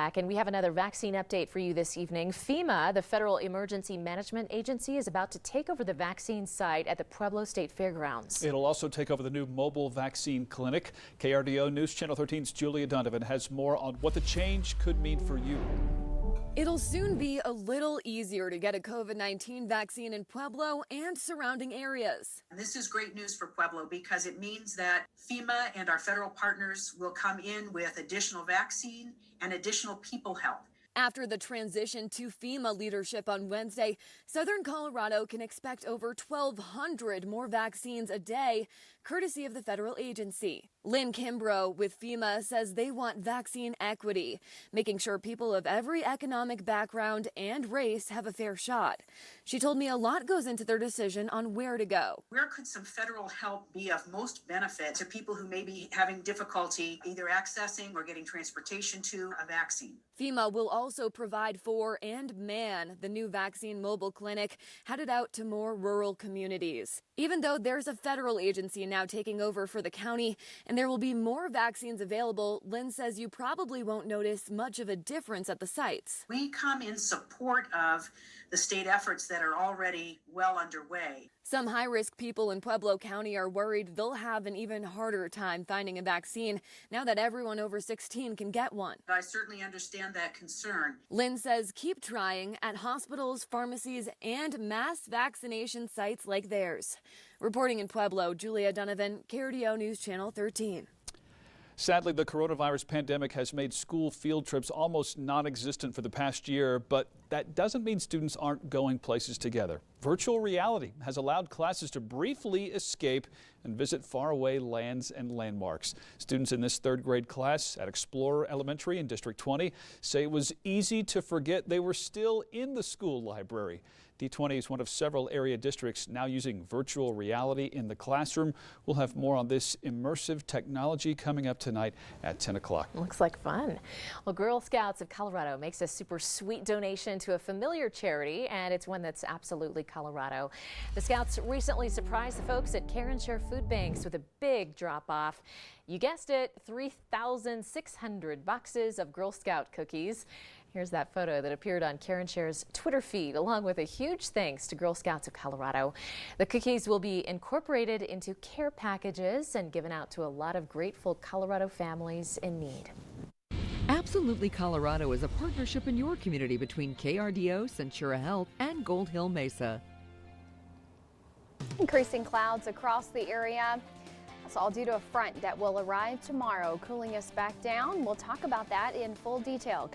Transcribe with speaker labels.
Speaker 1: And we have another vaccine update for you this evening. FEMA, the Federal Emergency Management Agency, is about to take over the vaccine site at the Pueblo State Fairgrounds.
Speaker 2: It'll also take over the new mobile vaccine clinic. KRDO News Channel 13's Julia Donovan has more on what the change could mean for you.
Speaker 3: It'll soon be a little easier to get a COVID-19 vaccine in Pueblo and surrounding areas.
Speaker 4: This is great news for Pueblo because it means that FEMA and our federal partners will come in with additional vaccine and additional people help.
Speaker 3: After the transition to FEMA leadership on Wednesday, Southern Colorado can expect over 1,200 more vaccines a day, courtesy of the federal agency. Lynn Kimbrough with FEMA says they want vaccine equity, making sure people of every economic background and race have a fair shot. She told me a lot goes into their decision on where to go.
Speaker 4: Where could some federal help be of most benefit to people who may be having difficulty either accessing or getting transportation to a vaccine?
Speaker 3: FEMA will also provide for and man the new vaccine mobile clinic headed out to more rural communities. Even though there's a federal agency now taking over for the county and there will be more vaccines available, Lynn says you probably won't notice much of a difference at the sites.
Speaker 4: We come in support of the state efforts that are already well underway.
Speaker 3: Some high-risk people in Pueblo County are worried they'll have an even harder time finding a vaccine now that everyone over 16 can get one.
Speaker 4: I certainly understand that concern.
Speaker 3: Lynn says keep trying at hospitals, pharmacies, and mass vaccination sites like theirs. Reporting in Pueblo, Julia Donovan, KRDO News Channel 13.
Speaker 2: Sadly, the coronavirus pandemic has made school field trips almost non-existent for the past year, but that doesn't mean students aren't going places together. Virtual reality has allowed classes to briefly escape and visit faraway lands and landmarks. Students in this third grade class at Explorer Elementary in District 20 say it was easy to forget they were still in the school library. D20 is one of several area districts now using virtual reality in the classroom. We'll have more on this immersive technology coming up tonight at 10 o'clock.
Speaker 1: Looks like fun. Well, Girl Scouts of Colorado makes a super sweet donation to a familiar charity, and it's one that's absolutely Colorado. The Scouts recently surprised the folks at Care and Share Food Banks with a big drop-off. You guessed it, 3,600 boxes of Girl Scout cookies. Here's that photo that appeared on Care and Share's Twitter feed, along with a huge thanks to Girl Scouts of Colorado. The cookies will be incorporated into care packages and given out to a lot of grateful Colorado families in need.
Speaker 5: Absolutely Colorado is a partnership in your community between KRDO, Centura Health, and Gold Hill Mesa.
Speaker 6: Increasing clouds across the area. That's all due to a front that will arrive tomorrow, cooling us back down. We'll talk about that in full detail.